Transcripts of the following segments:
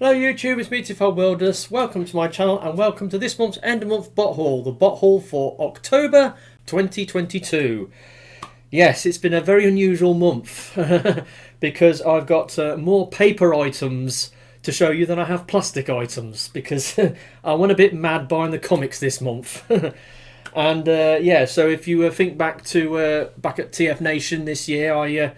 Hello YouTube, it's me TFNation Wilderness. Welcome to my channel and welcome to this month's end of month bot haul, the bot haul for October 2022. Yes, it's been a very unusual month because I've got more paper items to show you than I have plastic items because I went a bit mad buying the comics this month. And yeah, so if you think back at TFNation this year, I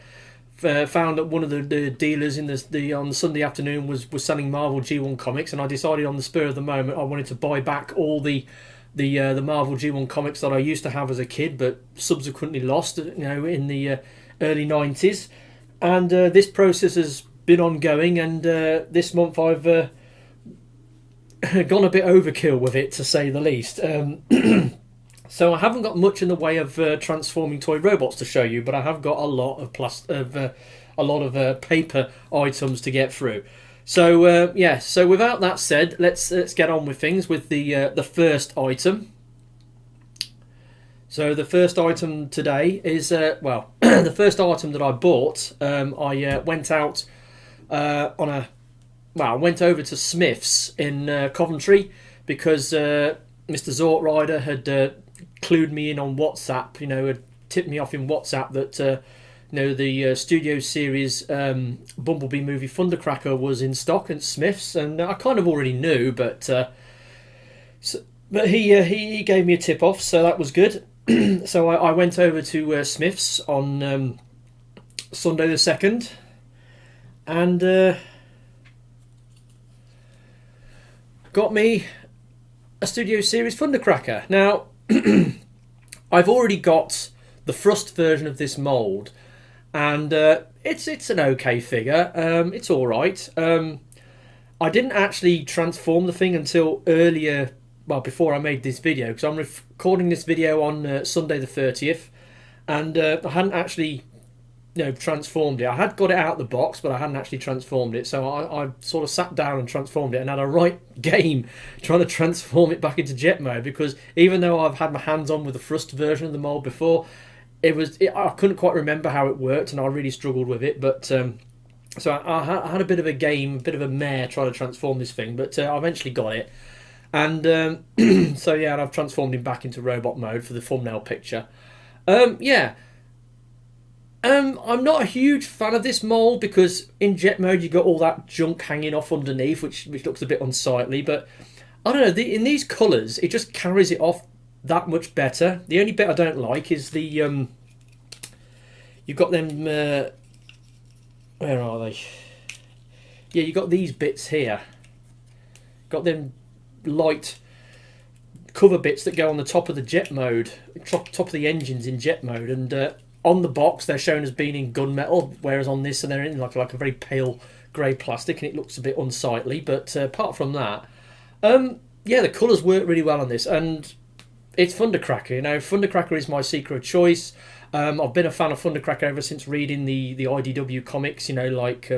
found that one of the dealers in on Sunday afternoon was selling Marvel G1 comics, and I decided on the spur of the moment I wanted to buy back all the Marvel G1 comics that I used to have as a kid, but subsequently lost, in the early 90s. And this process has been ongoing, and this month I've gone a bit overkill with it, to say the least. So I haven't got much in the way of transforming toy robots to show you, but I have got a lot of paper items to get through. So yeah. So without that said, let's get on with things with the first item. So the first item today is well, the first item that I bought. I went out I went over to Smith's in Coventry because Mr. Zort Rider had clued me in on WhatsApp, had tipped me off in WhatsApp that the studio series Bumblebee movie Thundercracker was in stock at Smith's, and I kind of already knew, but he gave me a tip off, so that was good. So I went over to Smith's on Sunday the 2nd, and got me a studio series Thundercracker. Now I've already got the Thrust version of this mould, and it's an okay figure. It's all right. I didn't actually transform the thing until earlier, well, before I made this video, because I'm recording this video on Sunday the 30th, and I hadn't actually transformed it. I had got it out of the box, but I hadn't actually transformed it. So I sort of sat down and transformed it, and had a right game trying to transform it back into jet mode, because even though I've had my hands on with the Thrust version of the mold before, I couldn't quite remember how it worked, and I really struggled with it. But so I had a bit of a game, a bit of a mare trying to transform this thing, but I eventually got it. And so yeah, and I've transformed him back into robot mode for the thumbnail picture. Yeah. I'm not a huge fan of this mould, because in jet mode you got all that junk hanging off underneath, which looks a bit unsightly. But I don't know, in these colours it just carries it off that much better. The only bit I don't like is the you've got them. Where are they? Yeah, you got these bits here. Got them light cover bits that go on the top of the jet mode, top of the engines in jet mode, and on the box they're shown as being in gunmetal, whereas on this they're in like a very pale grey plastic, and it looks a bit unsightly. But apart from that, yeah, the colours work really well on this, and it's Thundercracker. Thundercracker is my seeker of choice. I've been a fan of Thundercracker ever since reading the IDW comics, like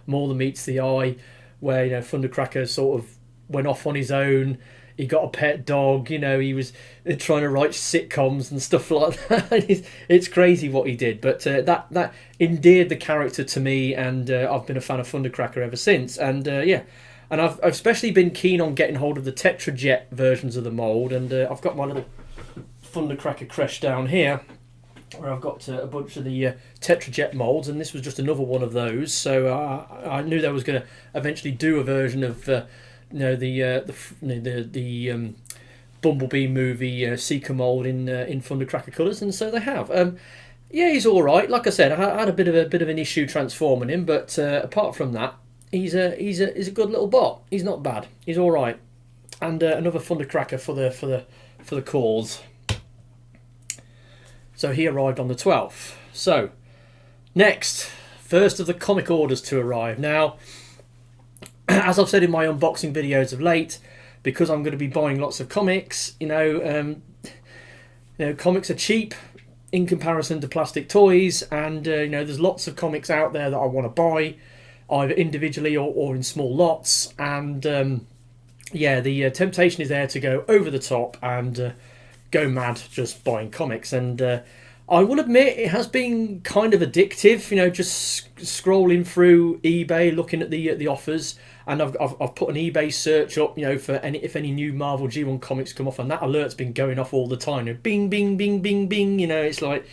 More Than Meets the Eye, where Thundercracker sort of went off on his own. He got a pet dog, he was trying to write sitcoms and stuff like that. It's crazy what he did, but that endeared the character to me, and I've been a fan of Thundercracker ever since. And yeah, and I've especially been keen on getting hold of the Tetrajet versions of the mould, and I've got my little Thundercracker creche down here, where I've got a bunch of the Tetrajet moulds, and this was just another one of those. So I knew they was going to eventually do a version of the Bumblebee movie Seeker mold in Thundercracker colours, and so they have. Yeah, he's all right. Like I said, I had a bit of an issue transforming him, but apart from that, he's a good little bot. He's not bad. He's all right. And another Thundercracker for the cause. So he arrived on the 12th. So next, first of the comic orders to arrive. Now, as I've said in my unboxing videos of late, because I'm going to be buying lots of comics, comics are cheap in comparison to plastic toys, and there's lots of comics out there that I want to buy, either individually or in small lots, and yeah, the temptation is there to go over the top and go mad just buying comics, and I will admit it has been kind of addictive, you know, just scrolling through eBay, looking at the offers, and I've put an eBay search up, you know, for if any new Marvel G1 comics come off, and that alert's been going off all the time. You know, bing, bing, bing, bing, bing. You know, it's like,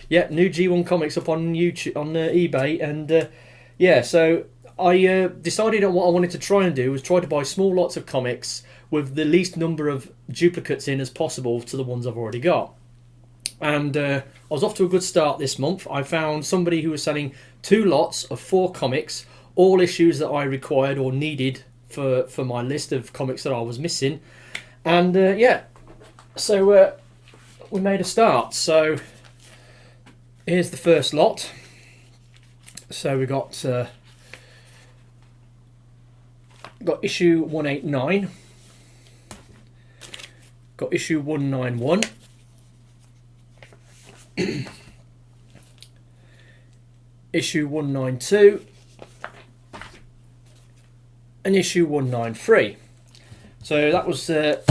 yeah, new G1 comics up on YouTube, on eBay, and yeah, so I decided on what I wanted to try and do was try to buy small lots of comics with the least number of duplicates in as possible to the ones I've already got. And I was off to a good start this month. I found somebody who was selling 2 lots of 4 comics, all issues that I required or needed for my list of comics that I was missing. And yeah, so we made a start. So here's the first lot. So we got issue 189, got issue 191. Issue 192 and issue 193. So that was the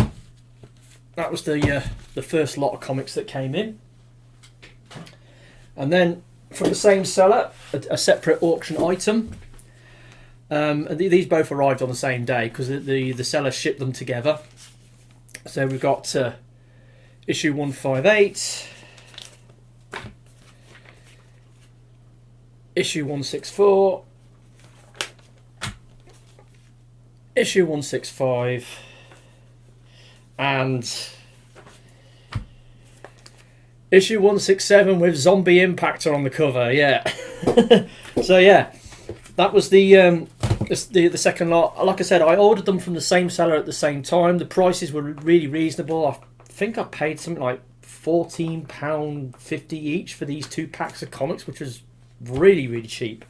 first lot of comics that came in, and then from the same seller a separate auction item. And these both arrived on the same day because the seller shipped them together. So we've got issue 158. Issue 164, issue 165, and issue 167 with Zombie Impactor on the cover. Yeah. So yeah, that was the second lot. Like I said, I ordered them from the same seller at the same time. The prices were really reasonable. I think I paid something like £14.50 each for these 2 packs of comics, which was really cheap.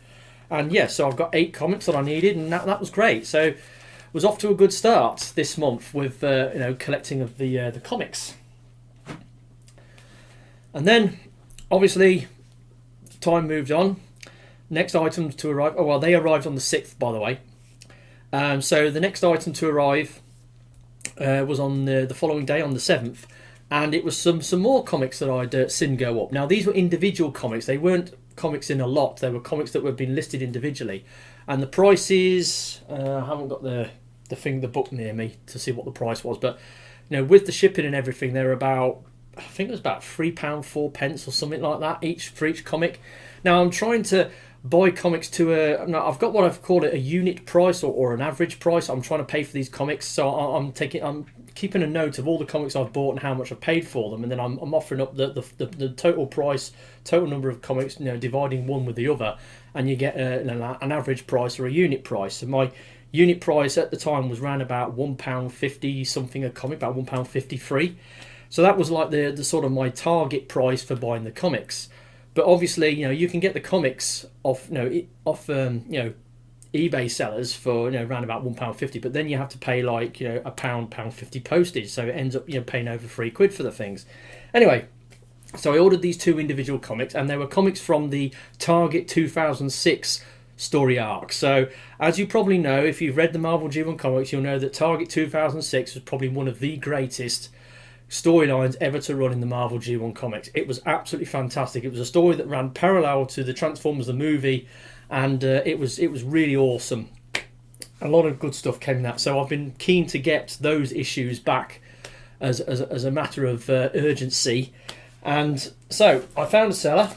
And yeah, so I've got 8 comics that I needed, and that was great. So was off to a good start this month with you know, collecting of the comics. And then obviously time moved on. Next items to arrive, oh well, they arrived on the 6th, by the way. So the next item to arrive was on the following day, on the 7th, and it was some more comics that I'd seen go up. Now these were individual comics, they weren't comics in a lot, they were comics that were being listed individually, and the prices, I haven't got the book near me to see what the price was, but you know, with the shipping and everything, they're about, I think it was about £3, 4p or something like that each for each comic. Now I'm trying to buy comics to I've got what I've called it a unit price or an average price. I'm trying to pay for these comics, so I'm keeping a note of all the comics I've bought and how much I paid for them, and then I'm offering up the total price, total number of comics, you know, dividing one with the other, and you get an average price or a unit price. And my unit price at the time was around about £1.50 something a comic, about £1.53. So that was like the sort of my target price for buying the comics. But obviously, you know, you can get the comics off eBay sellers for, you know, around about £1.50, but then you have to pay like, you know, £1.50 postage, so it ends up, you know, paying over £3 for the things. Anyway, so I ordered these 2 individual comics, and they were comics from the Target 2006 story arc. So as you probably know, if you've read the Marvel G1 comics, you'll know that Target 2006 was probably one of the greatest storylines ever to run in the Marvel G1 comics. It was absolutely fantastic. It was a story that ran parallel to the Transformers the movie, and it was really awesome. A lot of good stuff came in that, so I've been keen to get those issues back as a matter of urgency. And so I found a seller,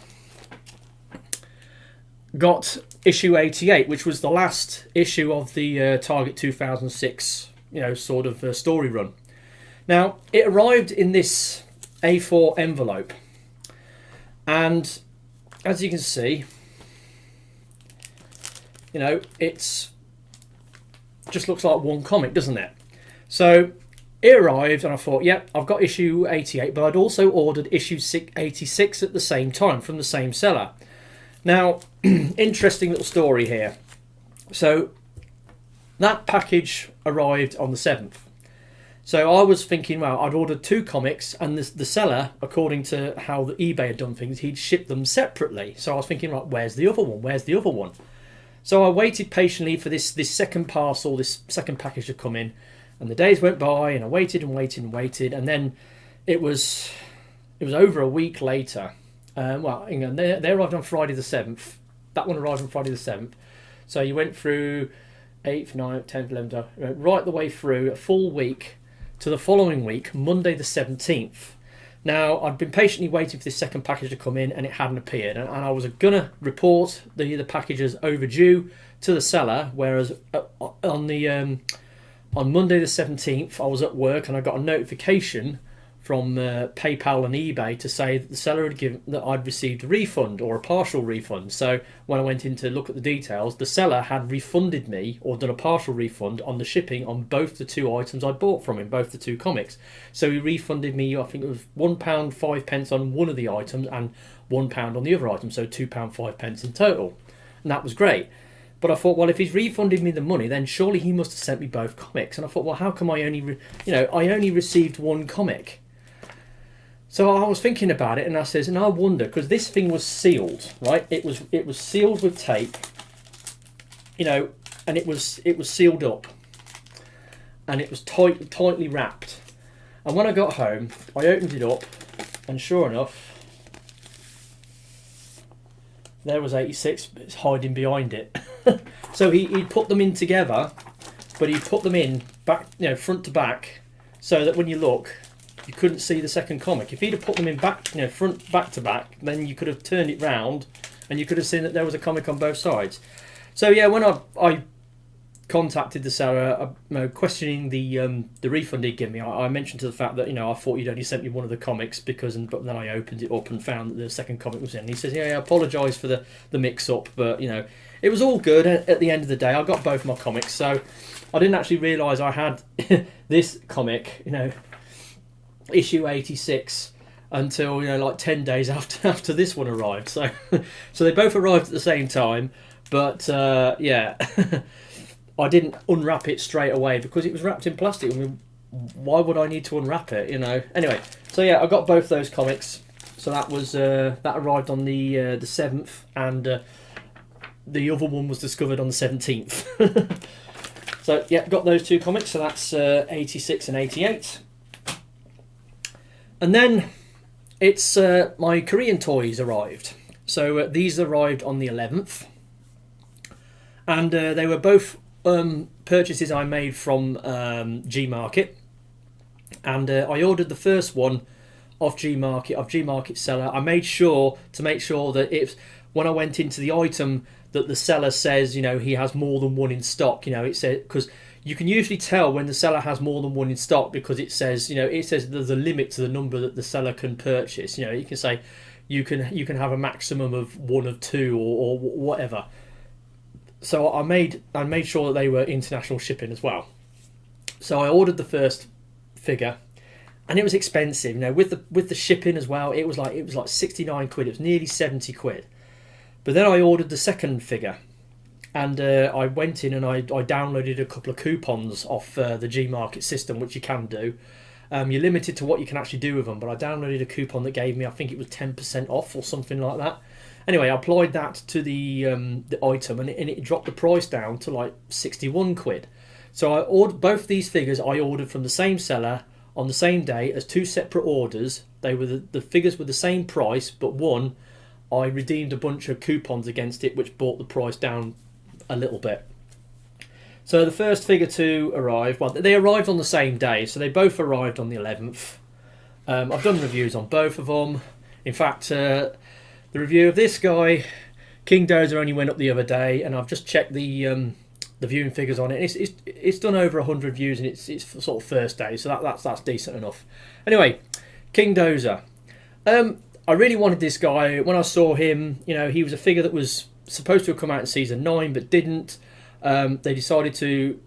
got issue 88, which was the last issue of the Target 2006, you know, sort of story run. Now, it arrived in this A4 envelope, and as you can see, you know, it's just looks like one comic, doesn't it? So it arrived, and I thought, yep, I've got issue 88, but I'd also ordered issue 86 at the same time from the same seller. Now, interesting little story here. So that package arrived on the 7th. So I was thinking, well, I'd ordered 2 comics, and the seller, according to how the eBay had done things, he'd shipped them separately. So I was thinking, right, where's the other one? Where's the other one? So I waited patiently for this second parcel, this second package to come in, and the days went by, and I waited and waited and waited, and then it was over a week later, Well, hang on, they arrived on Friday the 7th. That one arrived on Friday the 7th. So you went through 8th, 9th, 10th, 11th, right the way through a full week to the following week, Monday the 17th. Now, I'd been patiently waiting for this second package to come in, and it hadn't appeared. And I was going to report the package as overdue to the seller, whereas on Monday the 17th, I was at work and I got a notification from PayPal and eBay to say that the seller had given that I'd received a refund or a partial refund. So when I went in to look at the details, the seller had refunded me or done a partial refund on the shipping on both the two items I bought from him, both the two comics. So he refunded me, I think it was £1.05 on one of the items and £1 on the other item, so £2.05 in total. And that was great. But I thought, well, if he's refunded me the money, then surely he must have sent me both comics. And I thought, well, how come I only received one comic? So I was thinking about it, and I says, and I wonder, because this thing was sealed, right? It was sealed with tape, and it was sealed up, and it was tightly wrapped. And when I got home, I opened it up, and sure enough, there was 86 hiding behind it. So he'd put them in together, but he put them in back, front to back, so that when you look, you couldn't see the second comic. If he'd have put them in back, front back to back, then you could have turned it round, and you could have seen that there was a comic on both sides. So yeah, when I contacted the seller, questioning the refund he'd given me, I mentioned to the fact that I thought you'd only sent me one of the comics but then I opened it up and found that the second comic was in. And he says, yeah, I apologise for the mix up, but it was all good. At the end of the day, I got both my comics, so I didn't actually realise I had this comic, issue 86, until like 10 days after this one arrived. So they both arrived at the same time, but yeah. I didn't unwrap it straight away because it was wrapped in plastic. I mean, why would I need to unwrap it? Anyway, so yeah, I got both those comics. So that was that arrived on the 7th, and the other one was discovered on the 17th. So yeah, got those two comics. So that's 86 and 88. And then it's my Korean toys arrived. So these arrived on the 11th, and they were both purchases I made from Gmarket, and I ordered the first one off Gmarket seller. I made sure that if when I went into the item that the seller says he has more than one in stock, it said, because you can usually tell when the seller has more than one in stock because it says there's a limit to the number that the seller can purchase. You can say you can have a maximum of one of two or whatever. So I made sure that they were international shipping as well. So I ordered the first figure, and it was expensive. With the shipping as well, it was like 69 quid. It was nearly 70 quid. But then I ordered the second figure, and I went in and I downloaded a couple of coupons off the Gmarket system, which you can do. You're limited to what you can actually do with them, but I downloaded a coupon that gave me, I think it was 10% off or something like that. Anyway, I applied that to the item, and it dropped the price down to like 61 quid. So I ordered both these figures. I ordered from the same seller on the same day as two separate orders. They were the figures were the same price, but one I redeemed a bunch of coupons against it, which brought the price down a little bit. So the first figure to arrive, well, they arrived on the same day, so they both arrived on the 11th. I've done reviews on both of them. In fact, the review of this guy, Kingdozer, only went up the other day, and I've just checked the viewing figures on it. It's done over 100 views, and it's sort of first day, so that's decent enough. Anyway, Kingdozer. I really wanted this guy. When I saw him, he was a figure that was supposed to have come out in season 9 but didn't. They decided to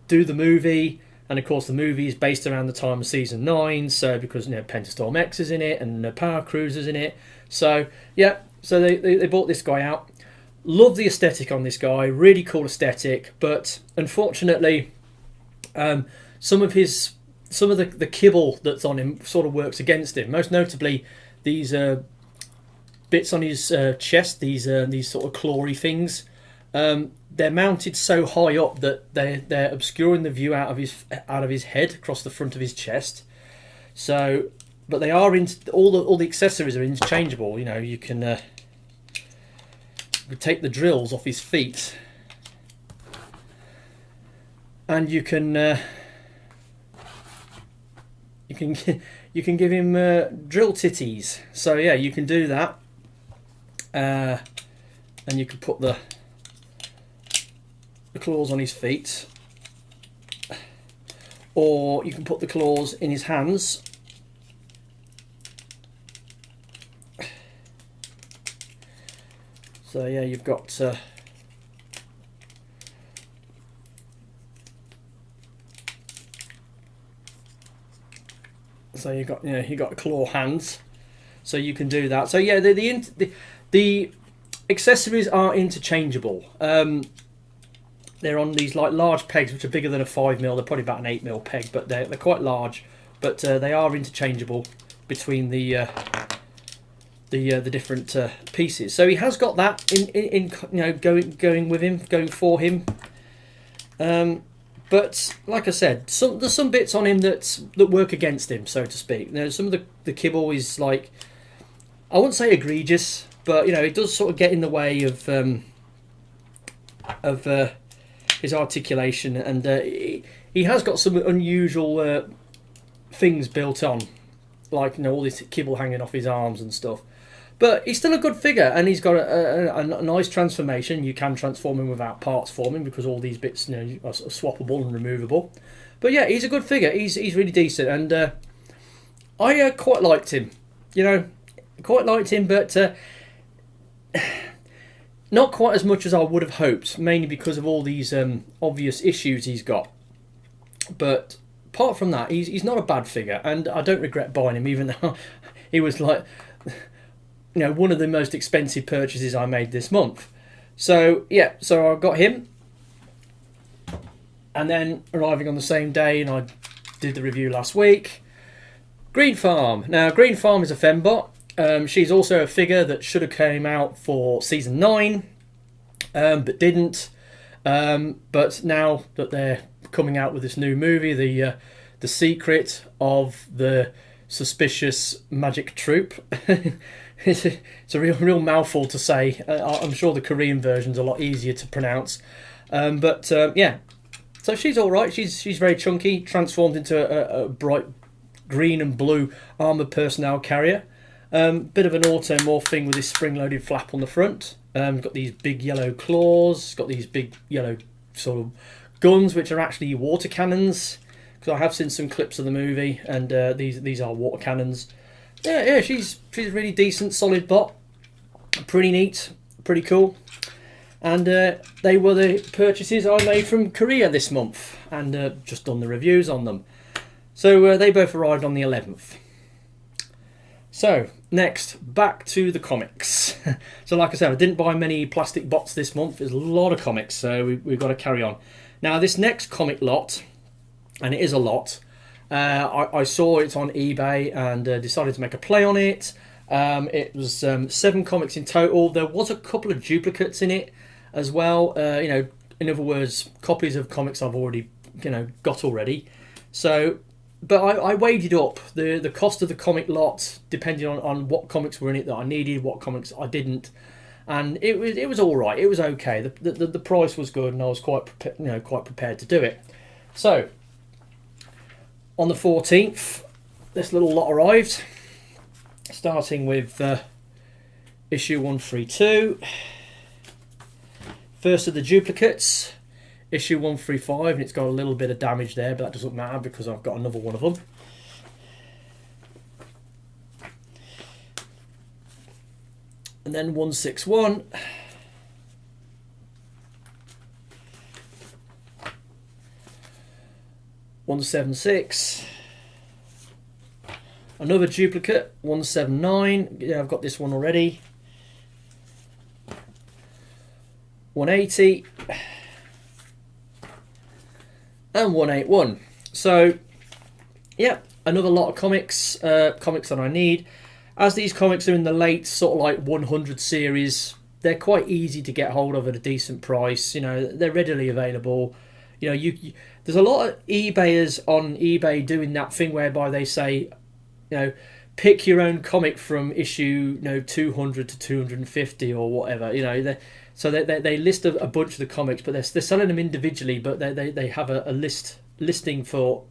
do the movie, and of course the movie is based around the time of season 9, so because Pentastorm X is in it and Power Cruiser's in it. So yeah, so they bought this guy out. Love the aesthetic on this guy, really cool aesthetic, but unfortunately some of the kibble that's on him sort of works against him. Most notably these bits on his chest, these sort of clawy things. They're mounted so high up that they're obscuring the view out of his head across the front of his chest. So but they are all the accessories are interchangeable. You know, you can take the drills off his feet, and you can you can give him drill titties. So yeah, you can do that, and you can put the claws on his feet, or you can put the claws in his hands. So yeah, you've got so you got claw hands, so you can do that. So yeah, the accessories are interchangeable. They're on these like large pegs, which are bigger than a 5mm. They're probably about an 8mm peg, but they're quite large. But they are interchangeable between the different pieces. So he has got that in going with him, going for him. But like I said, there's some bits on him that work against him, so to speak. You know, some of the kibble is like, I wouldn't say egregious, but you know, it does sort of get in the way of his articulation, and he has got some unusual things built on, like, you know, all this kibble hanging off his arms and stuff. But he's still a good figure, and he's got a nice transformation. You can transform him without parts forming, because all these bits, you know, are swappable and removable. But yeah, he's a good figure. He's really decent, and I quite liked him. You know, quite liked him, but not quite as much as I would have hoped, mainly because of all these obvious issues he's got. But apart from that, he's not a bad figure, and I don't regret buying him, even though he was like, you know, one of the most expensive purchases I made this month. So yeah, so I got him, and then arriving on the same day, and I did the review last week, Greenfarm. Now Greenfarm is a fembot. She's also a figure that should have came out for season 9, but didn't. But now that they're coming out with this new movie, the secret of the suspicious magic troop. It's a real mouthful to say. I'm sure the Korean version's a lot easier to pronounce. But yeah, so she's all right. She's very chunky, transformed into a bright green and blue armoured personnel carrier. Bit of an automorph thing with this spring-loaded flap on the front. Got these big yellow claws. Got these big yellow sort of guns, which are actually water cannons. Because I have seen some clips of the movie, and these are water cannons. Yeah, she's really decent, solid bot. Pretty neat, pretty cool. And they were the purchases I made from Korea this month, and just done the reviews on them. So they both arrived on the 11th. So next, back to the comics. So like I said, I didn't buy many plastic bots this month. There's a lot of comics, so we've got to carry on. Now this next comic lot, and it is a lot, I saw it on eBay and decided to make a play on it. It was 7 comics in total. There was a couple of duplicates in it as well. You know, in other words, copies of comics I've already, you know, got already. So, but I weighed it up, the cost of the comic lot, depending on what comics were in it that I needed, what comics I didn't, and it was all right. It was okay. The price was good, and I was quite prepared to do it. So on the 14th, this little lot arrived, starting with issue 132. First of the duplicates, issue 135, and it's got a little bit of damage there, but that doesn't matter because I've got another one of them. And then 161. .176, another duplicate, 179. Yeah, I've got this one already. 180 and 181. So yeah, another lot of comics that I need. As these comics are in the late sort of like 100 series, they're quite easy to get hold of at a decent price. You know, they're readily available. You know, there's a lot of eBayers on eBay doing that thing whereby they say, you know, pick your own comic from issue 200 to 250 or whatever. So they list a bunch of the comics, but they're selling them individually. But they have a listing for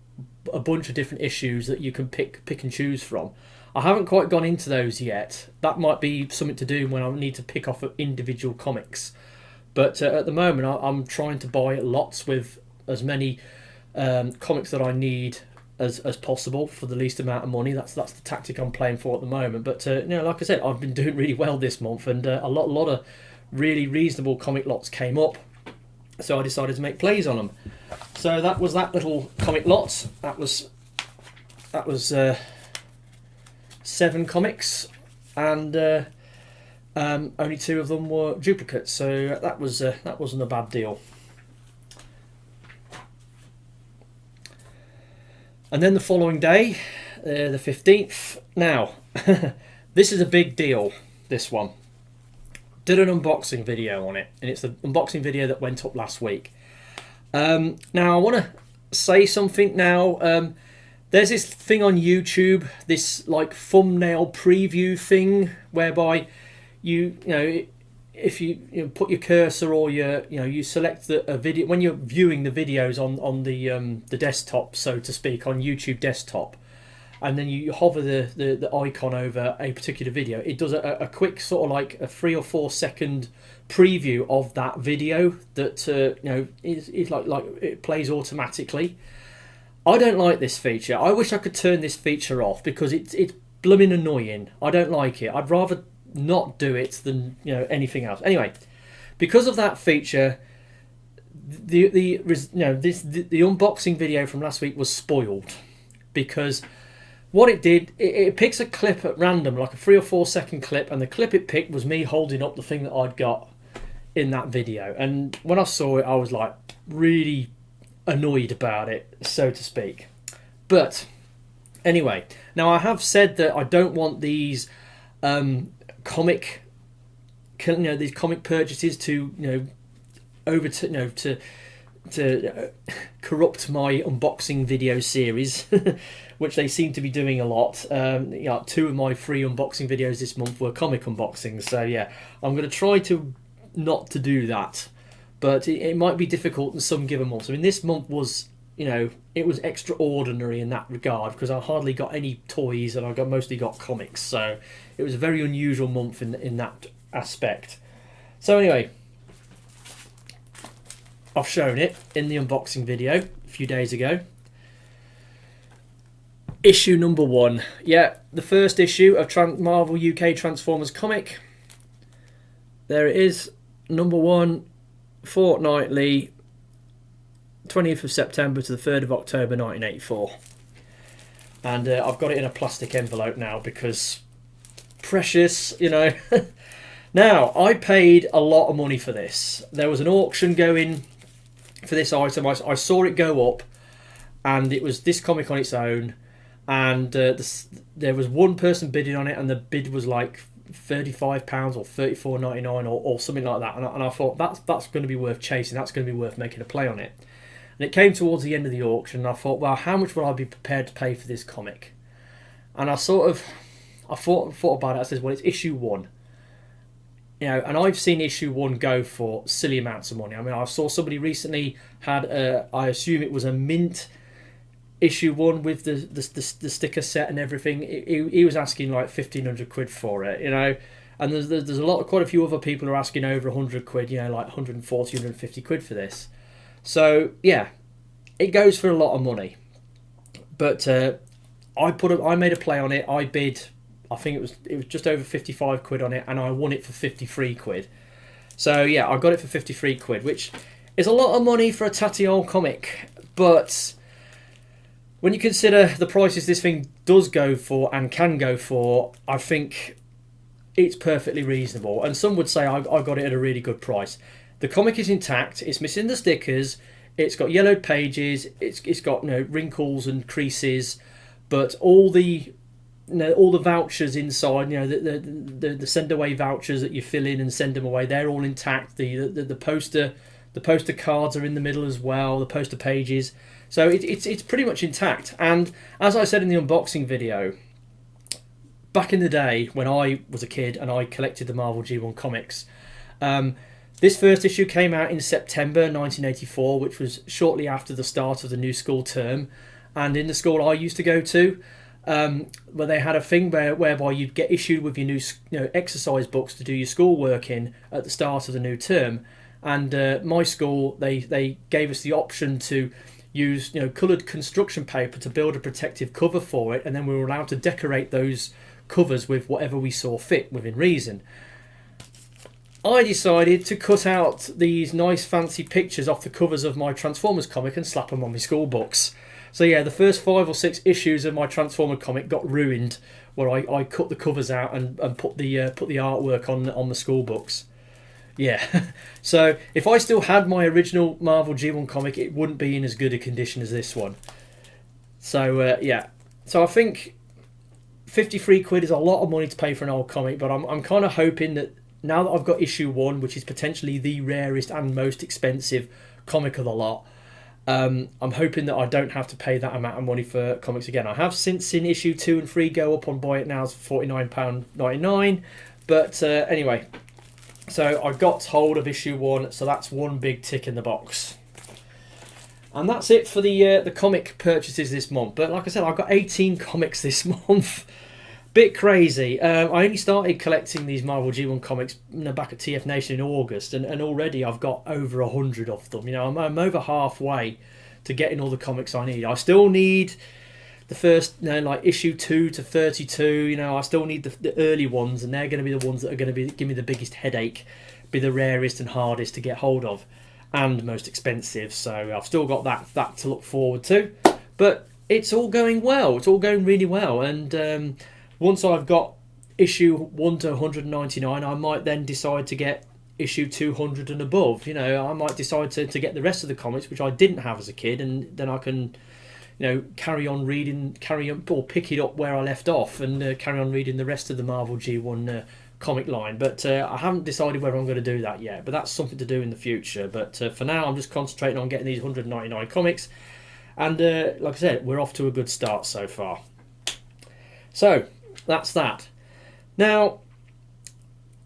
a bunch of different issues that you can pick and choose from. I haven't quite gone into those yet. That might be something to do when I need to pick off individual comics. But at the moment, I'm trying to buy lots with as many comics that I need as possible for the least amount of money. That's the tactic I'm playing for at the moment. But like I said, I've been doing really well this month, and a lot of really reasonable comic lots came up. So I decided to make plays on them. So that was that little comic lot. That was 7 comics, and only 2 of them were duplicates. So that wasn't a bad deal. And then the following day, the 15th. Now, this is a big deal. This one. Did an unboxing video on it, and it's the unboxing video that went up last week. Now I want to say something now. There's this thing on YouTube, this like thumbnail preview thing, whereby if you put your cursor or you select a video when you're viewing the videos on the desktop, so to speak, on YouTube desktop, and then you hover the icon over a particular video, it does a quick sort of like a 3 or 4 second preview of that video that is like it plays automatically. I don't like this feature. I wish I could turn this feature off because it's blooming annoying. I don't like it. I'd rather not do it than anything else. Anyway, because of that feature, the unboxing video from last week was spoiled, because what it did, it picks a clip at random, like a 3 or 4 second clip, and the clip it picked was me holding up the thing that I'd got in that video. And when I saw it, I was like really annoyed about it, so to speak. But anyway, now I have said that I don't want these comic purchases to to corrupt my unboxing video series, which they seem to be doing a lot. 2 of my free unboxing videos this month were comic unboxings, so yeah, I'm going to try to not to do that, but it might be difficult in some given months. I mean, this month was, it was extraordinary in that regard, because I hardly got any toys and I mostly got comics, so it was a very unusual month in that aspect. So anyway, I've shown it in the unboxing video a few days ago. Issue number 1. Yeah, the first issue of Marvel UK Transformers comic. There it is, number 1, fortnightly, 20th of September to the 3rd of October 1984. And I've got it in a plastic envelope now because precious, Now, I paid a lot of money for this. There was an auction going for this item. I saw it go up, and it was this comic on its own, and there was one person bidding on it, and the bid was like £35 or $34.99 or something like that. And I thought that's going to be worth chasing. That's going to be worth making a play on it. And it came towards the end of the auction, and I thought, well, how much would I be prepared to pay for this comic? And I thought about it. I said, well, it's issue 1. And I've seen issue 1 go for silly amounts of money. I mean, I saw somebody recently had I assume it was a mint issue 1 with the sticker set and everything. He was asking like 1,500 quid for it, And there's quite a few other people who are asking over 100 quid, like 140, 150 quid for this. So yeah, it goes for a lot of money. But I made a play on it. I bid, I think it was just over 55 quid on it, and I won it for 53 quid. So yeah, I got it for 53 quid, which is a lot of money for a tatty old comic. But when you consider the prices this thing does go for and can go for, I think it's perfectly reasonable. And some would say I got it at a really good price. The comic is intact. It's missing the stickers. It's got yellowed pages. It's got wrinkles and creases, but all the vouchers inside, the send away vouchers that you fill in and send them away, they're all intact. The poster cards are in the middle as well. The poster pages. So it's pretty much intact. And as I said in the unboxing video, back in the day when I was a kid and I collected the Marvel G1 comics. This first issue came out in September 1984, which was shortly after the start of the new school term. And in the school I used to go to, where they had a thing whereby you'd get issued with your new exercise books to do your schoolwork in at the start of the new term. And my school, they gave us the option to use coloured construction paper to build a protective cover for it, and then we were allowed to decorate those covers with whatever we saw fit within reason. I decided to cut out these nice fancy pictures off the covers of my Transformers comic and slap them on my school books. So yeah, the first 5 or 6 issues of my Transformer comic got ruined where I cut the covers out and put the artwork on the school books. Yeah, so if I still had my original Marvel G1 comic, it wouldn't be in as good a condition as this one. So yeah, so I think 53 quid is a lot of money to pay for an old comic, but I'm kind of hoping that now that I've got issue 1, which is potentially the rarest and most expensive comic of the lot, I'm hoping that I don't have to pay that amount of money for comics again. I have since seen issue 2 and 3 go up on Buy It Now's for £49.99, but anyway, so I got hold of issue 1, so that's one big tick in the box. And that's it for the comic purchases this month. But like I said, I've got 18 comics this month. Bit crazy. I only started collecting these Marvel G1 comics back at TFNation in August, and already I've got over 100 of them. I'm over halfway to getting all the comics I need. I still need the first, like issue 2 to 32. I still need the early ones, and they're going to be the ones that are going to give me the biggest headache, be the rarest and hardest to get hold of, and most expensive. So I've still got that to look forward to. But it's all going well. It's all going really well, and once I've got issue 1 to 199, I might then decide to get issue 200 and above. I might decide to get the rest of the comics, which I didn't have as a kid, and then I can, carry on or pick it up where I left off and carry on reading the rest of the Marvel G1 comic line. But I haven't decided whether I'm going to do that yet, but that's something to do in the future. But for now, I'm just concentrating on getting these 199 comics, and like I said, we're off to a good start so far. So that's that. Now,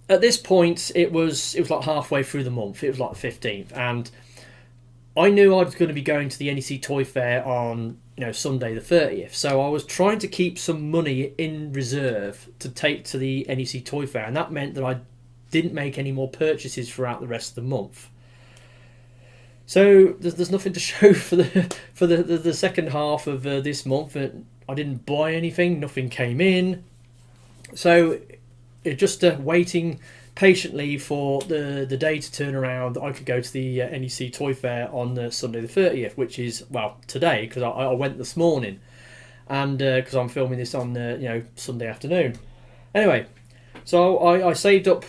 at this point, it was like halfway through the month. It was like the 15th, and I knew I was going to be going to the NEC Toy Fair on Sunday the 30th. So I was trying to keep some money in reserve to take to the NEC Toy Fair, and that meant that I didn't make any more purchases throughout the rest of the month. So there's nothing to show for the second half of this month. I didn't buy anything. Nothing came in. So just waiting patiently for the day to turn around that I could go to the NEC Toy Fair on Sunday the 30th, which is, well, today, because I went this morning, and because I'm filming this on Sunday afternoon. Anyway, so I saved up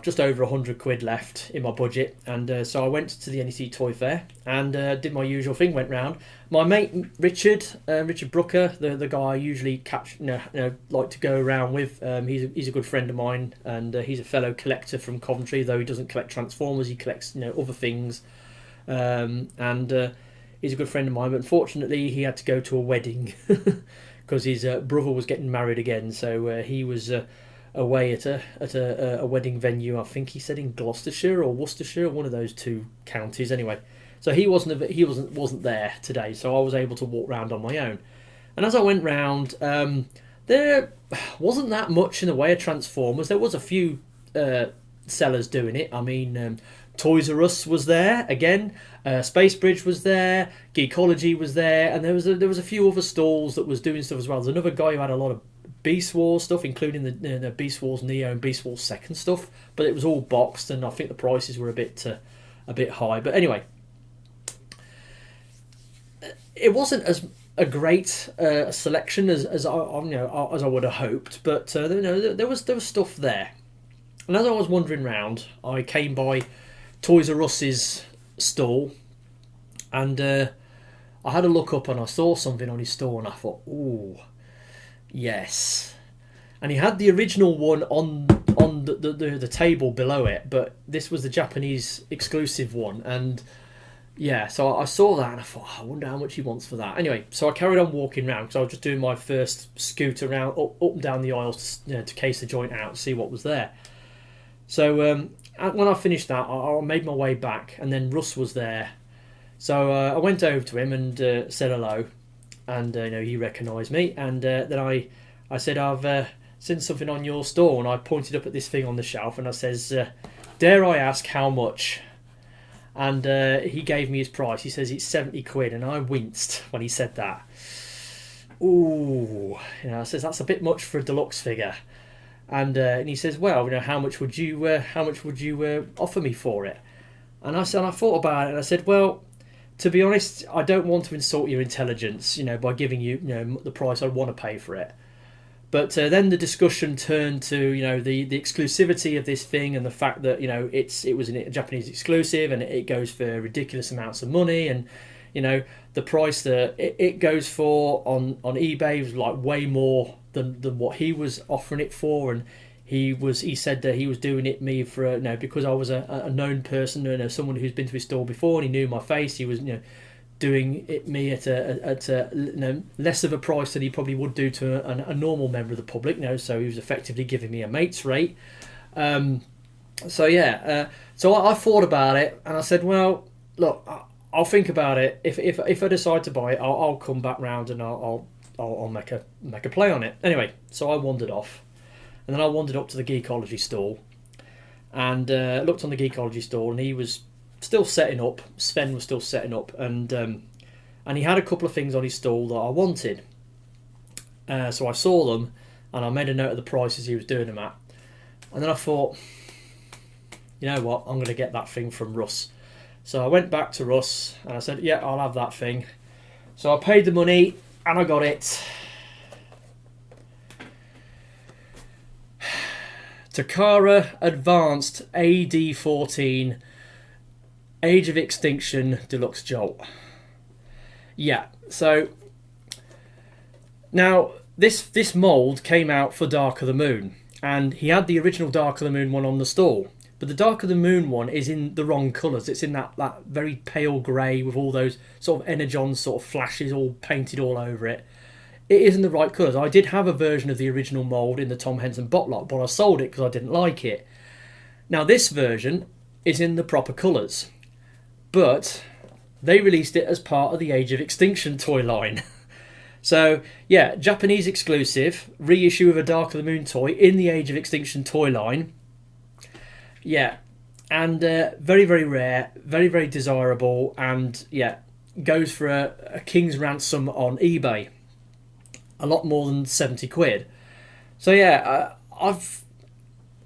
just over 100 quid left in my budget, and so I went to the NEC Toy Fair and did my usual thing. Went round. My mate Richard Brooker, the guy I usually like to go around with. He's a good friend of mine, and he's a fellow collector from Coventry. Though he doesn't collect Transformers, he collects other things, and he's a good friend of mine. But unfortunately, he had to go to a wedding because his brother was getting married again. So he was away at a wedding venue. I think he said in Gloucestershire or Worcestershire, one of those two counties. Anyway, so he wasn't there today. So I was able to walk round on my own. And as I went round, there wasn't that much in the way of Transformers. There was a few sellers doing it. I mean, Toys R Us was there again. Space Bridge was there. Geekology was there, and there was a few other stalls that was doing stuff as well. There's another guy who had a lot of Beast Wars stuff, including the Beast Wars Neo and Beast Wars Second stuff, but it was all boxed, and I think the prices were a bit high. But anyway, it wasn't as a great selection as I would have hoped, but there was stuff there. And as I was wandering round, I came by Toys R Us's stall, and I had a look up and I saw something on his stall, and I thought, ooh, yes. And he had the original one on the table below it, but this was the Japanese exclusive one, and yeah, so I saw that and I thought, oh, I wonder how much he wants for that. Anyway, so I carried on walking around because I was just doing my first scoot around up and down the aisles to case the joint out and see what was there. So when I finished that, I made my way back, and then Russ was there. So I went over to him and said hello, and he recognised me. And then I said, I've seen something on your store, and I pointed up at this thing on the shelf, and I says, dare I ask how much? And he gave me his price. He says it's 70 quid, and I winced when he said that. Ooh, I says that's a bit much for a deluxe figure. And he says, well, how much would you offer me for it? And I thought about it, and I said, well, to be honest, I don't want to insult your intelligence, by giving you, the price I want to pay for it. But then the discussion turned to the exclusivity of this thing and the fact that it was a Japanese exclusive and it goes for ridiculous amounts of money, and the price that it goes for on eBay was like way more than what he was offering it for. And he said that he was doing it me for because I was a known person, someone who's been to his store before and he knew my face. He was doing it me at a less of a price than he probably would do to a normal member of the public. So he was effectively giving me a mate's rate. So I thought about it, and I said, well, look, I'll think about it. If I decide to buy it, I'll come back round and I'll make a play on it. Anyway, so I wandered off, and then I wandered up to the Geekology stall, and looked on the Geekology stall, and he was still setting up. Sven was still setting up, and he had a couple of things on his stall that I wanted. So I saw them, and I made a note of the prices he was doing them at. And then I thought, you know what, I'm going to get that thing from Russ. So I went back to Russ, and I said, yeah, I'll have that thing. So I paid the money, and I got it. Takara Advanced AD14 Age of Extinction Deluxe Jolt. Yeah, so now this mould came out for Dark of the Moon, and he had the original Dark of the Moon one on the stall, but the Dark of the Moon one is in the wrong colours. It's in that very pale grey with all those sort of energon sort of flashes all painted all over it. It isn't the right colours. I did have a version of the original mould in the Tom Henson botlot, but I sold it because I didn't like it. Now this version is in the proper colours, but they released it as part of the Age of Extinction toy line. So yeah, Japanese exclusive reissue of a Dark of the Moon toy in the Age of Extinction toy line. Yeah, and very, very rare, very, very desirable, and yeah, goes for a king's ransom on eBay. A lot more than 70 quid. So yeah, I've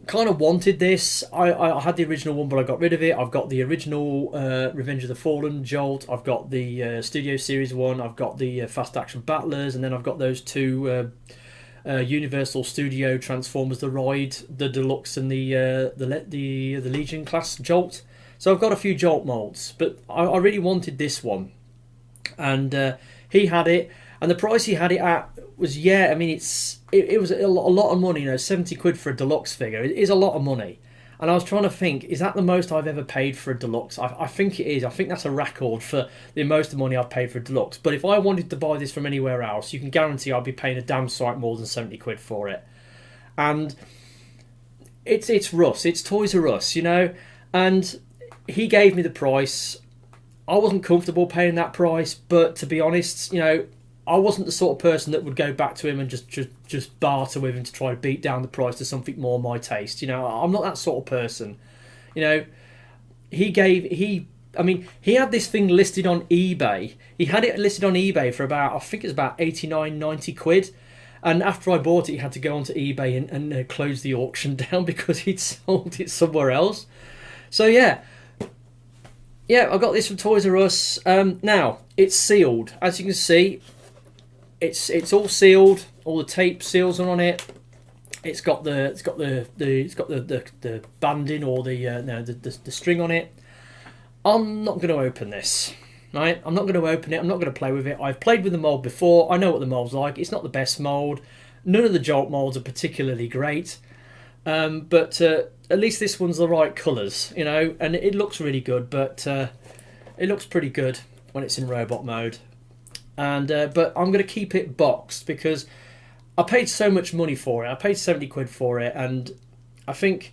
kind of wanted this. I had the original one, but I got rid of it. I've got the original Revenge of the Fallen Jolt. I've got the Studio Series one. I've got the Fast Action Battlers, and then I've got those two Universal Studio Transformers: The Ride, the Deluxe, and the Legion class Jolt. So I've got a few Jolt molds, but I really wanted this one, and he had it, and the price he had it at was it was a lot of money. 70 quid for a Deluxe figure. It is a lot of money. And I was trying to think, is that the most I've ever paid for a Deluxe? I think it is. I think that's a record for the most money I've paid for a Deluxe. But if I wanted to buy this from anywhere else, you can guarantee I'd be paying a damn sight more than 70 quid for it. And it's Russ. It's Toys R Us, And he gave me the price. I wasn't comfortable paying that price, but to be honest, I wasn't the sort of person that would go back to him and just barter with him to try to beat down the price to something more my taste. I'm not that sort of person. He had this thing listed on eBay. He had it listed on eBay for about, I think it's about 89, 90 quid. And after I bought it, he had to go onto eBay and close the auction down because he'd sold it somewhere else. So yeah, I got this from Toys R Us. Now it's sealed, as you can see. It's all sealed. All the tape seals are on it. It's got the banding or the string on it. I'm not going to open this, right? I'm not going to open it. I'm not going to play with it. I've played with the mold before. I know what the mold's like. It's not the best mold. None of the Jolt molds are particularly great, but at least this one's the right colours, and it looks really good. But It looks pretty good when it's in robot mode. And but I'm going to keep it boxed because I paid so much money for it. I paid 70 quid for it, and I think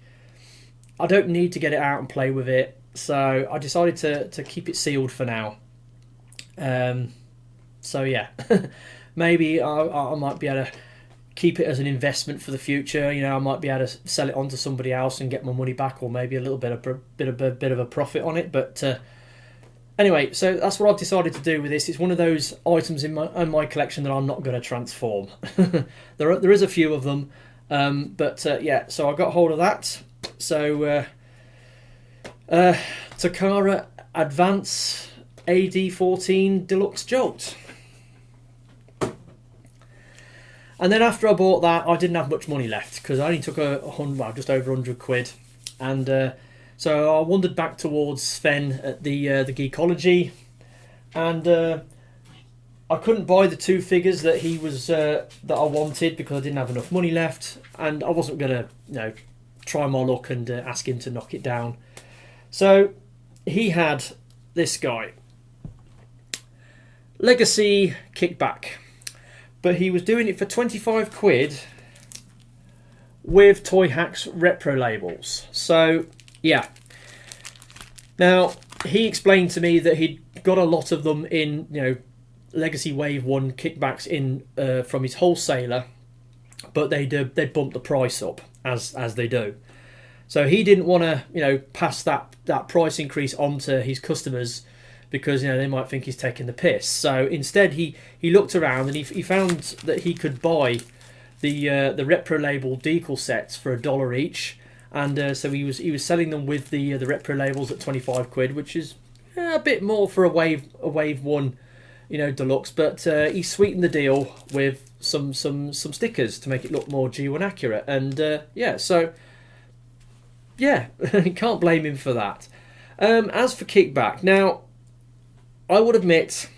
I don't need to get it out and play with it. So I decided to keep it sealed for now. So yeah, maybe I might be able to keep it as an investment for the future. You know, I might be able to sell it on to somebody else and get my money back, or maybe a little bit of a profit on it. But anyway, so that's what I've decided to do with this. It's one of those items in my collection that I'm not going to transform. there is a few of them, but yeah. So I got hold of that. So Takara Advance AD14 Deluxe Jolt. And then after I bought that, I didn't have much money left because I only took just over 100 quid. And so I wandered back towards Sven at the Geekology, and I couldn't buy the 2 figures that he was that I wanted because I didn't have enough money left, and I wasn't gonna try my luck and ask him to knock it down. So he had this guy, Legacy Kickback. But he was doing it for 25 quid with Toy Hacks Repro labels. So, yeah. Now, he explained to me that he'd got a lot of them in, Legacy Wave 1 kickbacks in from his wholesaler, but they'd bumped the price up, as they do. So he didn't want to, pass that price increase on to his customers, because they might think he's taking the piss. So instead he looked around and he found that he could buy the Repro label decal sets for $1 each, and so he was selling them with the Repro labels at 25 quid, which is a bit more for a wave 1 deluxe, but he sweetened the deal with some stickers to make it look more G1 accurate, and can't blame him for that. As for Kickback, now I would admit,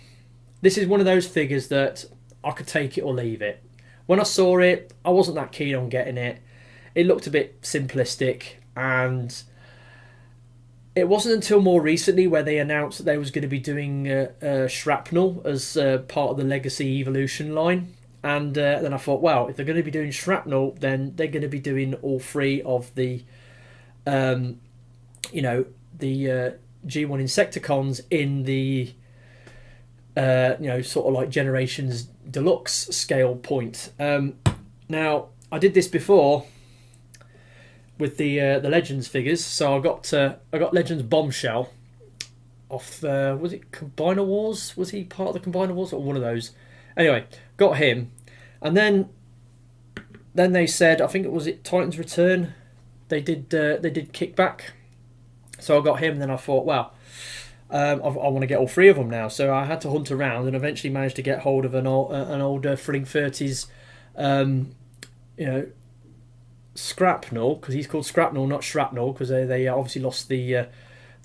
this is one of those figures that I could take it or leave it. When I saw it, I wasn't that keen on getting it. It looked a bit simplistic, and it wasn't until more recently where they announced that they was going to be doing Shrapnel as part of the Legacy Evolution line. And then I thought, well, if they're going to be doing Shrapnel, then they're going to be doing all 3 of the, the G1 Insecticons in the sort of like Generations Deluxe scale point. Now I did this before with the Legends figures, so I got Legends Bombshell off was it Combiner Wars? Was he part of the Combiner Wars or one of those? Anyway, got him, and then they said, I think it was Titan's Return. They did Kickback, so I got him. And then I thought, well, I want to get all 3 of them now, so I had to hunt around and eventually managed to get hold of an older Fling 30s, Scrapnel, because he's called Scrapnel, not Shrapnel, because they obviously lost the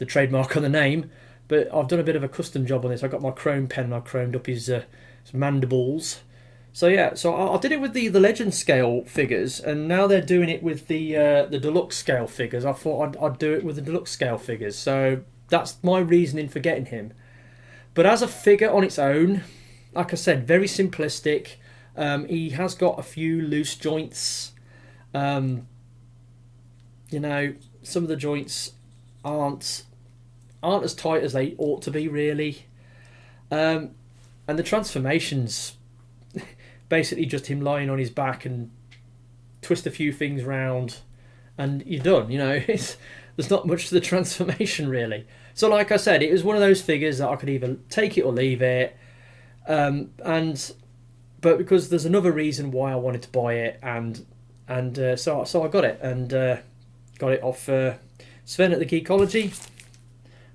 trademark on the name. But I've done a bit of a custom job on this. I got my chrome pen and I chromed up his mandibles. So yeah, so I did it with the Legend scale figures, and now they're doing it with the Deluxe scale figures. I thought I'd do it with the Deluxe scale figures. So that's my reasoning for getting him. But as a figure on its own, like I said, very simplistic. He has got a few loose joints. Some of the joints aren't as tight as they ought to be, really. And the transformations, basically just him lying on his back and twist a few things round and you're done. There's not much to the transformation, really. So like I said, it was one of those figures that I could either take it or leave it. But because there's another reason why I wanted to buy it, and so I got it, and got it off Sven at the Geekology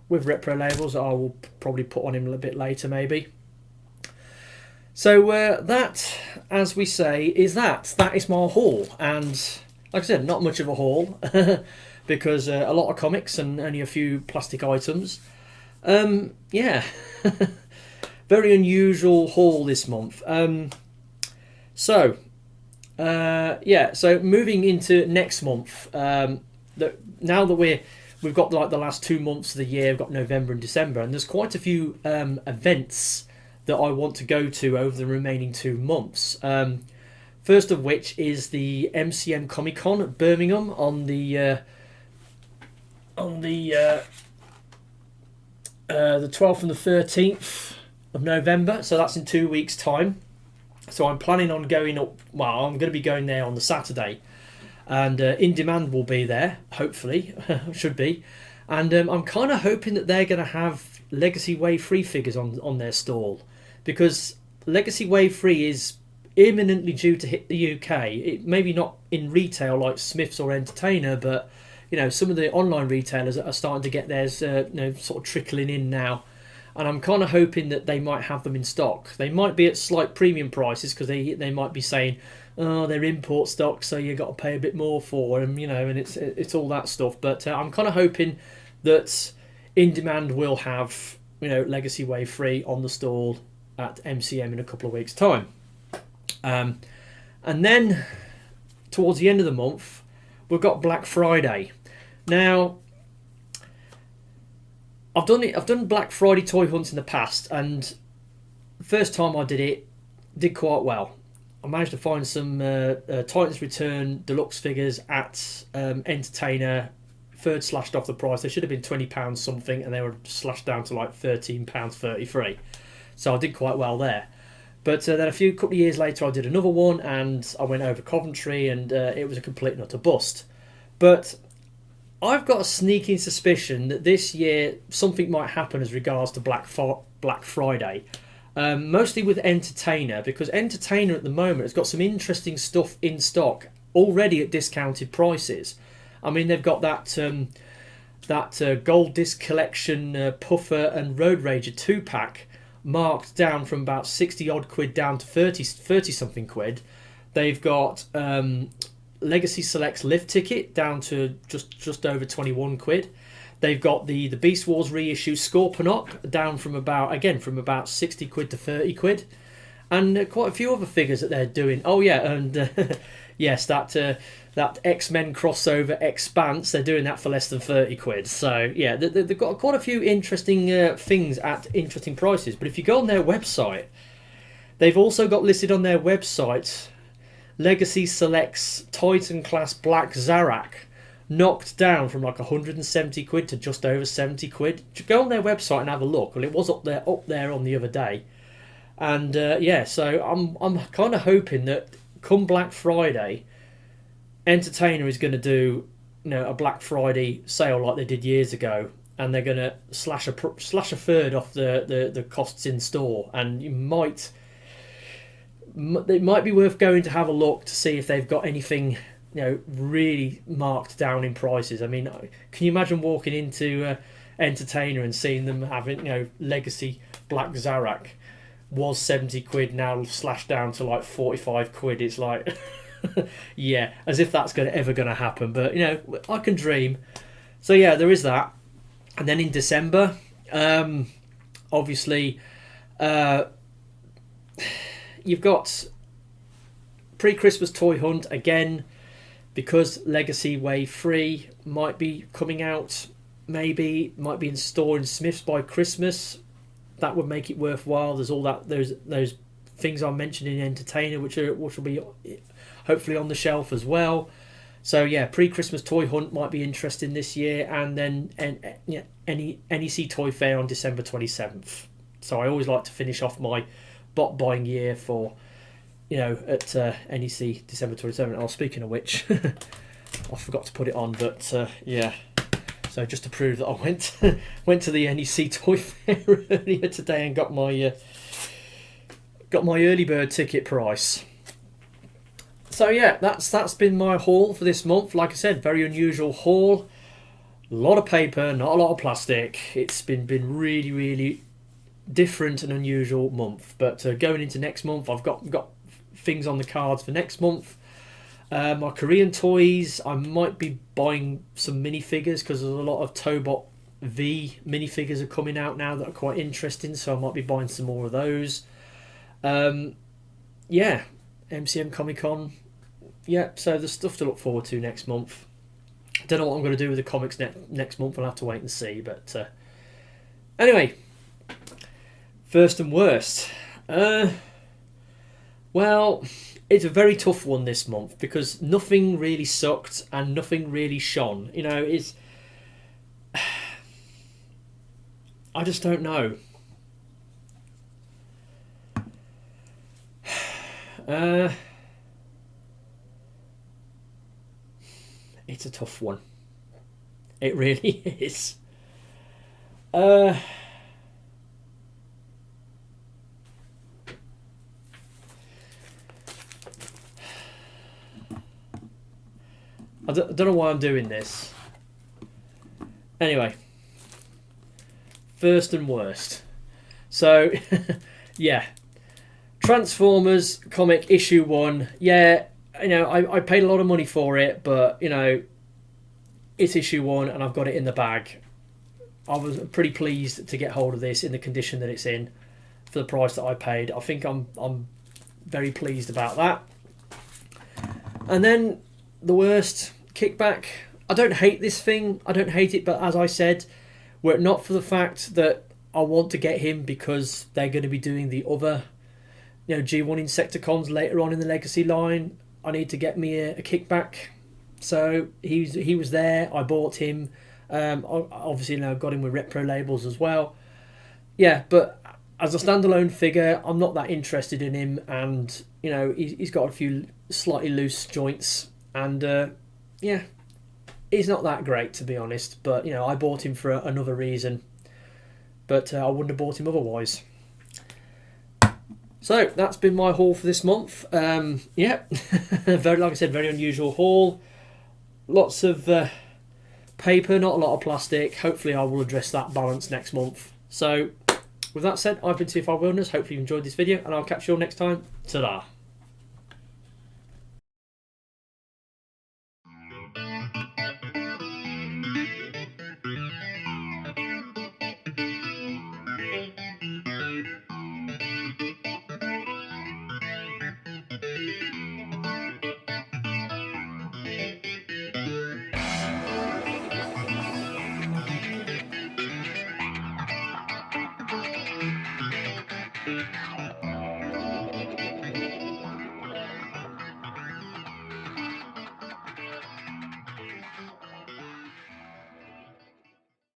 with Repro labels that I will probably put on him a little bit later, maybe. So that, as we say, is that is my haul. And like I said, not much of a haul because a lot of comics and only a few plastic items. Yeah, very unusual haul this month. So moving into next month, now that we've got like the last 2 months of the year. We've got November and December, and there's quite a few events that I want to go to over the remaining 2 months. First of which is the MCM Comic Con at Birmingham on the 12th and the 13th of November. So that's in 2 weeks' time. So I'm planning on going up. Well, I'm going to be going there on the Saturday, and In Demand will be there. Hopefully, should be. And I'm kind of hoping that they're going to have Legacy Wave 3 figures on their stall, because Legacy Wave 3 is imminently due to hit the UK. It maybe not in retail like Smiths or Entertainer, but some of the online retailers are starting to get theirs sort of trickling in now, and I'm kind of hoping that they might have them in stock. They might be at slight premium prices, because they might be saying, oh, they're import stock, so you got to pay a bit more for them, and it's all that stuff. But I'm kind of hoping that In Demand will have Legacy Wave 3 on the stall at MCM in a couple of weeks' time. And then towards the end of the month, we've got Black Friday. Now, I've done Black Friday toy hunts in the past, and the first time I did quite well. I managed to find some Titans Return Deluxe figures at Entertainer. Third slashed off the price. They should have been £20 something, and they were slashed down to like £13.33. So I did quite well there. But then a couple of years later, I did another one, and I went over Coventry, and it was a complete and utter bust. But I've got a sneaking suspicion that this year something might happen as regards to Black Friday. Mostly with Entertainer, because Entertainer at the moment has got some interesting stuff in stock already at discounted prices. I mean, they've got that Gold Disc Collection Puffer and Road Rager 2-pack marked down from about 60 odd quid down to 30 something quid. They've got Legacy Selects lift ticket down to just over 21 quid. They've got the Beast Wars reissue Scorponok down from about 60 quid to 30 quid, and quite a few other figures that they're doing. Oh yeah, and yes, that X-Men crossover Expanse, they're doing that for less than 30 quid. So yeah, they've got quite a few interesting things at interesting prices. But if you go on their website, they've also got listed on their website Legacy Selects Titan Class Black Zarak, knocked down from like 170 quid to just over 70 quid. Go on their website and have a look. Well, it was up there on the other day. And so I'm kind of hoping that come Black Friday, Entertainer is going to do a Black Friday sale like they did years ago, and they're going to slash a third off the costs in store. And it might be worth going to have a look to see if they've got anything really marked down in prices. I mean, can you imagine walking into Entertainer and seeing them having Legacy Black Zarak was 70 quid, now slashed down to like 45 quid. It's like yeah, as if that's ever going to happen. But I can dream. So yeah, there is that. And then in December, obviously you've got pre-Christmas toy hunt again, because Legacy Wave 3 might be coming out, might be in store in Smiths by Christmas. That would make it worthwhile. There's all those things I mentioned in Entertainer, which will be hopefully on the shelf as well. So yeah, pre-Christmas toy hunt might be interesting this year, and then NEC Toy Fair on December 27th. So I always like to finish off my bot buying year for at NEC December 27th. Oh, speaking of which, I forgot to put it on, but yeah. So just to prove that I went to the NEC Toy Fair earlier today and got my early bird ticket price. So yeah, that's been my haul for this month. Like I said, very unusual haul. A lot of paper, not a lot of plastic. It's been really, really different and unusual month. But going into next month, I've got things on the cards for next month. My Korean toys, I might be buying some minifigures, because there's a lot of Tobot V minifigures are coming out now that are quite interesting, so I might be buying some more of those. MCM Comic Con. Yeah, so there's stuff to look forward to next month. Don't know what I'm going to do with the comics next month. I'll have to wait and see. But anyway, first and worst. Well, it's a very tough one this month because nothing really sucked and nothing really shone. You know, it's... I just don't know. It's a tough one. It really is. I don't know why I'm doing this. Anyway. First and worst. So, yeah. Transformers comic issue 1. Yeah, you know, I paid a lot of money for it, but, you know, it's issue 1 and I've got it in the bag. I was pretty pleased to get hold of this in the condition that it's in for the price that I paid. I think I'm very pleased about that. And then the worst, Kickback. I don't hate this thing. I don't hate it, but as I said, were it not for the fact that I want to get him because they're going to be doing the other, you know, G1 Insecticons later on in the Legacy line, I need to get me a Kickback. So he was there. I bought him. Obviously, you know, got him with Repro labels as well. Yeah, but as a standalone figure, I'm not that interested in him, and you know, he's got a few slightly loose joints, and yeah, he's not that great, to be honest. But you know, I bought him for another reason, but I wouldn't have bought him otherwise. So that's been my haul for this month. Yeah, very, like I said, very unusual haul. Lots of paper, not a lot of plastic. Hopefully I will address that balance next month. So with that said, I've been TFI Wilderness. Hopefully you enjoyed this video, and I'll catch you all next time. Ta-da!